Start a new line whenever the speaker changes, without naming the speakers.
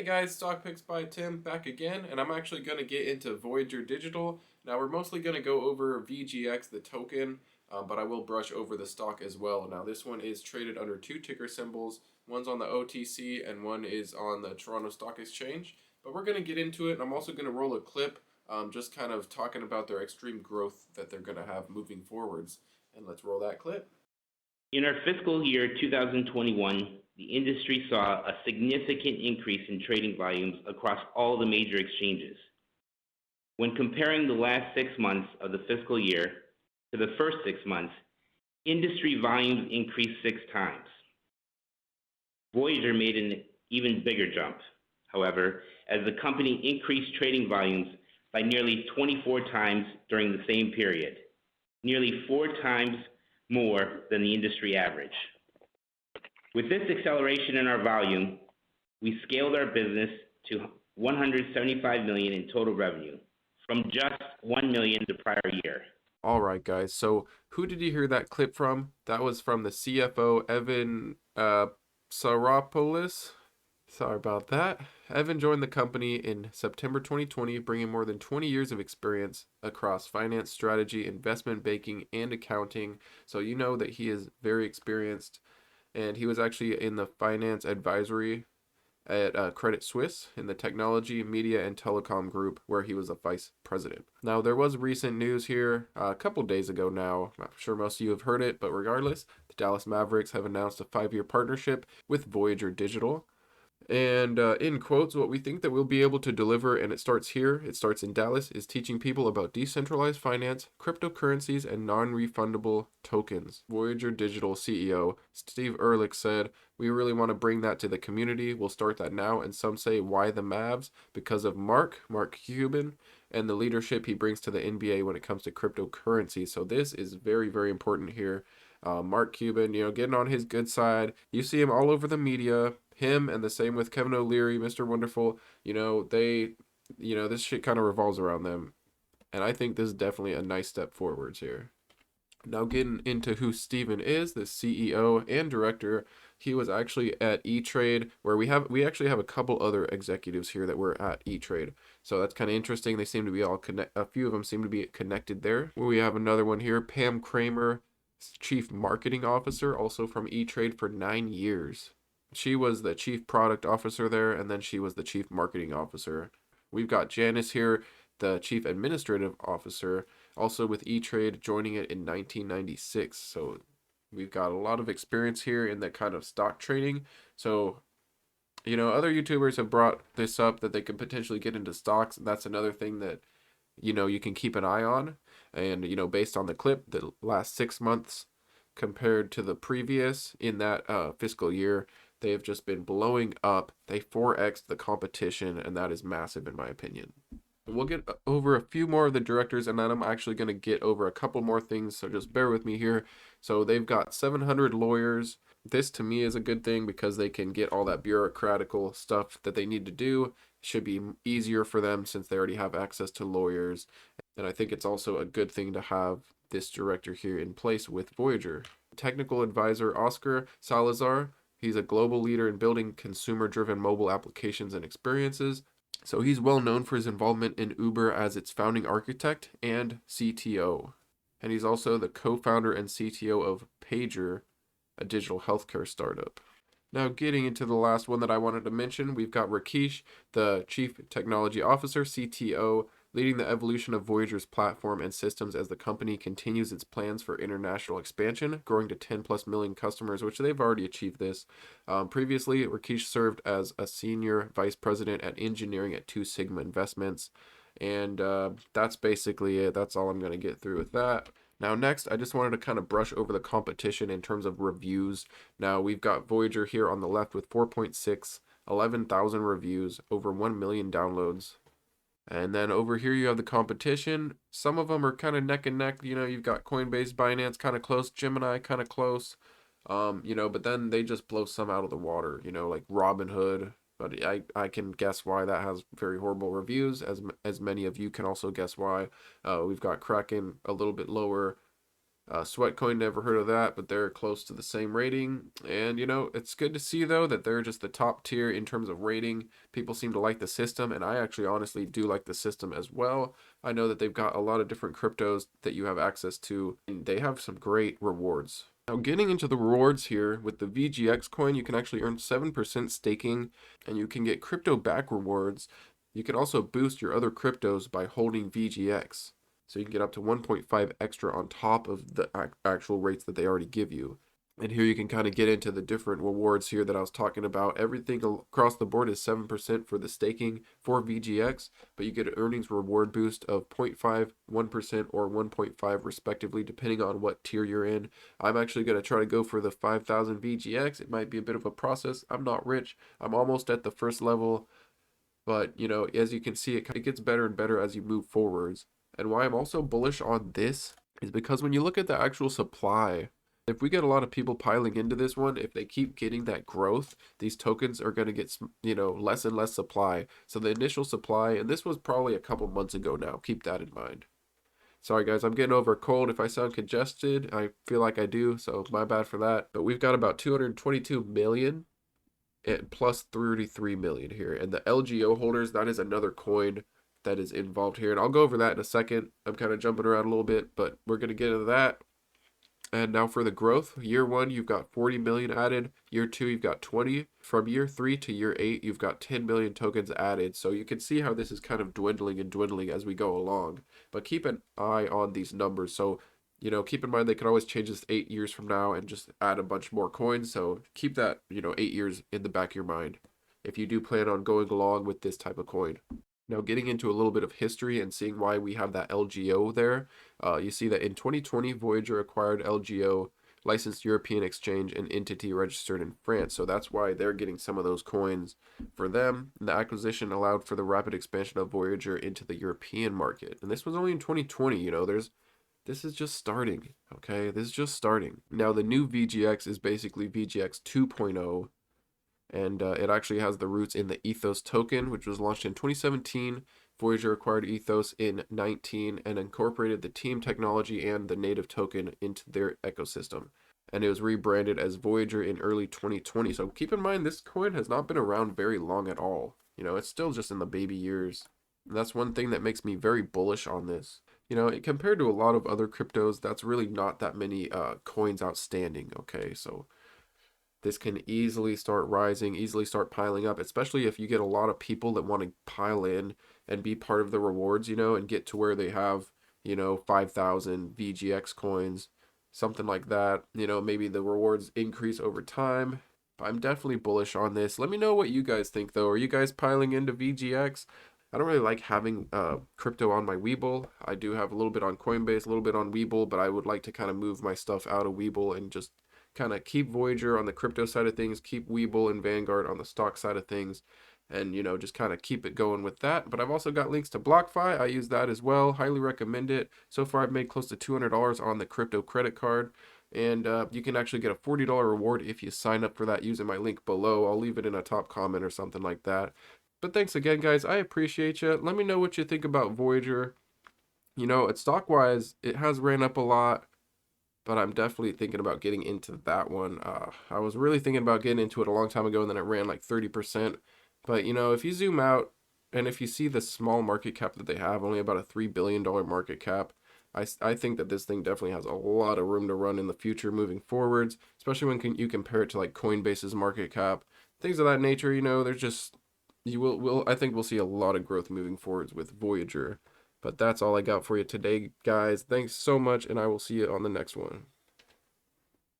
Hey guys, Stock Picks by Tim back again, and I'm actually going to get into Voyager Digital. Now we're mostly going to go over VGX, the token, but I will brush over the stock as well. Now this one is traded under two ticker symbols. One's on the OTC and one is on the Toronto Stock Exchange. But we're going to get into it, and I'm also going to roll a clip, just kind of talking about their extreme growth that they're going to have moving forwards. And let's roll that clip.
In our fiscal year 2021, the industry saw a significant increase in trading volumes across all the major exchanges. When comparing the last 6 months of the fiscal year to the first 6 months, industry volumes increased 6 times. Voyager made an even bigger jump, however, as the company increased trading volumes by nearly 24 times during the same period, nearly 4 times more than the industry average. With this acceleration in our volume, we scaled our business to $175 million in total revenue, from just $1 million the prior year.
All right, guys. So who did you hear that clip from? That was from the CFO, Evan Saropoulos. Sorry about that. Evan joined the company in September 2020, bringing more than 20 years of experience across finance, strategy, investment banking, and accounting. So you know that he is very experienced, and he was actually in the finance advisory at Credit Suisse in the technology, media, and telecom group, where he was a vice president. Now, there was recent news here a couple days ago now. I'm sure most of you have heard it, but regardless, the Dallas Mavericks have announced a 5-year partnership with Voyager Digital. And in quotes, what we think that we'll be able to deliver, and it starts here, it starts in Dallas, is teaching people about decentralized finance, cryptocurrencies, and non-refundable tokens. Voyager Digital CEO Steve Ehrlich said, "We really want to bring that to the community. We'll start that now." And some say, why the Mavs? Because of Mark Cuban, and the leadership he brings to the NBA when it comes to cryptocurrency. So this is very, very important here. Mark Cuban, getting on his good side. You see him all over the media. Him and the same with Kevin O'Leary, Mr. Wonderful. This shit kind of revolves around them. And I think this is definitely a nice step forwards here. Now getting into who Steven is, the CEO and director. He was actually at E-Trade, where we actually have a couple other executives here that were at E-Trade. So that's kind of interesting. They seem to be all a few of them seem to be connected there. We have another one here, Pam Kramer, Chief Marketing Officer, also from E-Trade for 9 years. She was the Chief Product Officer there, and then she was the Chief Marketing Officer. We've got Janice here, the Chief Administrative Officer, also with E-Trade, joining it in 1996. So we've got a lot of experience here in that kind of stock trading. So, other YouTubers have brought this up that they could potentially get into stocks. And that's another thing that, you can keep an eye on. And, based on the clip, the last 6 months compared to the previous in that fiscal year, they have just been blowing up. They 4x'd the competition, and that is massive in my opinion. We'll get over a few more of the directors, and then I'm actually going to get over a couple more things, so just bear with me here. So they've got 700 lawyers. This to me is a good thing because they can get all that bureaucratical stuff that they need to do. It should be easier for them since they already have access to lawyers. And I think it's also a good thing to have this director here in place with Voyager. Technical advisor Oscar Salazar. He's a global leader in building consumer-driven mobile applications and experiences. So he's well known for his involvement in Uber as its founding architect and CTO. And he's also the co-founder and CTO of Pager, a digital healthcare startup. Now getting into the last one that I wanted to mention, we've got Rakesh, the Chief Technology Officer, CTO, leading the evolution of Voyager's platform and systems as the company continues its plans for international expansion, growing to 10 plus million customers, which they've already achieved this. Previously, Rakesh served as a senior vice president at engineering at Two Sigma Investments. And that's basically it. That's all I'm going to get through with that. Now next, I just wanted to kind of brush over the competition in terms of reviews. Now we've got Voyager here on the left with 4.6, 11,000 reviews, over 1 million downloads. And then over here you have the competition. Some of them are kind of neck and neck. You've got Coinbase, Binance kind of close, Gemini kind of close. But then they just blow some out of the water, like Robinhood. But I can guess why that has very horrible reviews, as many of you can also guess why. We've got Kraken a little bit lower. Sweatcoin, never heard of that, but they're close to the same rating. And, it's good to see, though, that they're just the top tier in terms of rating. People seem to like the system, and I actually honestly do like the system as well. I know that they've got a lot of different cryptos that you have access to, and they have some great rewards. Now, getting into the rewards here, with the VGX coin, you can actually earn 7% staking, and you can get crypto back rewards. You can also boost your other cryptos by holding VGX. So you can get up to 1.5 extra on top of the actual rates that they already give you. And here you can kind of get into the different rewards here that I was talking about. Everything across the board is 7% for the staking for VGX, but you get an earnings reward boost of 0.5, 1%, or 1.5 respectively, depending on what tier you're in. I'm actually going to try to go for the 5,000 VGX. It might be a bit of a process. I'm not rich. I'm almost at the first level, but as you can see, it gets better and better as you move forwards. And why I'm also bullish on this is because when you look at the actual supply, if we get a lot of people piling into this one, if they keep getting that growth, these tokens are going to get, less and less supply. So the initial supply, and this was probably a couple months ago now, keep that in mind. Sorry guys, I'm getting over a cold. If I sound congested, I feel like I do, so my bad for that. But we've got about 222 million and plus 33 million here. And the LGO holders, that is another coin that is involved here. And I'll go over that in a second. I'm kind of jumping around a little bit, but we're going to get into that. And now for the growth, year 1, you've got 40 million added. Year 2, you've got 20. From year 3 to year 8, you've got 10 million tokens added. So you can see how this is kind of dwindling and dwindling as we go along. But keep an eye on these numbers. So, keep in mind they could always change this 8 years from now and just add a bunch more coins. So keep that, 8 years in the back of your mind if you do plan on going along with this type of coin. Now, getting into a little bit of history and seeing why we have that LGO there, you see that in 2020, Voyager acquired LGO, licensed European exchange, and entity registered in France. So that's why they're getting some of those coins for them. And the acquisition allowed for the rapid expansion of Voyager into the European market. And this was only in 2020. This is just starting. Okay, this is just starting. Now, the new VGX is basically VGX 2.0. And it actually has the roots in the Ethos token, which was launched in 2017. Voyager acquired Ethos in 19 and incorporated the team technology and the native token into their ecosystem. And it was rebranded as Voyager in early 2020. So keep in mind, this coin has not been around very long at all. It's still just in the baby years. And that's one thing that makes me very bullish on this. Compared to a lot of other cryptos, that's really not that many coins outstanding. Okay, so this can easily start rising, easily start piling up, especially if you get a lot of people that want to pile in and be part of the rewards, and get to where they have, 5,000 VGX coins, something like that. Maybe the rewards increase over time. But I'm definitely bullish on this. Let me know what you guys think, though. Are you guys piling into VGX? I don't really like having crypto on my webull. I do have a little bit on Coinbase, a little bit on webull, but I would like to kind of move my stuff out of webull and just kind of keep Voyager on the crypto side of things, keep webull and Vanguard on the stock side of things, and just kind of keep it going with that. But I've also got links to BlockFi. I use that as well. Highly recommend it. So far, I've made close to $200 on the crypto credit card. And you can actually get a $40 reward if you sign up for that using my link below. I'll leave it in a top comment or something like that. But thanks again, guys. I appreciate you. Let me know what you think about Voyager. It's stock-wise, it has ran up a lot, but I'm definitely thinking about getting into that one. I was really thinking about getting into it a long time ago, and then it ran like 30%. But, if you zoom out and if you see the small market cap that they have, only about a $3 billion market cap, I think that this thing definitely has a lot of room to run in the future moving forwards, especially when you compare it to like Coinbase's market cap, things of that nature. There's just, I think we'll see a lot of growth moving forwards with Voyager. But that's all I got for you today, guys. Thanks so much, and I will see you on the next one.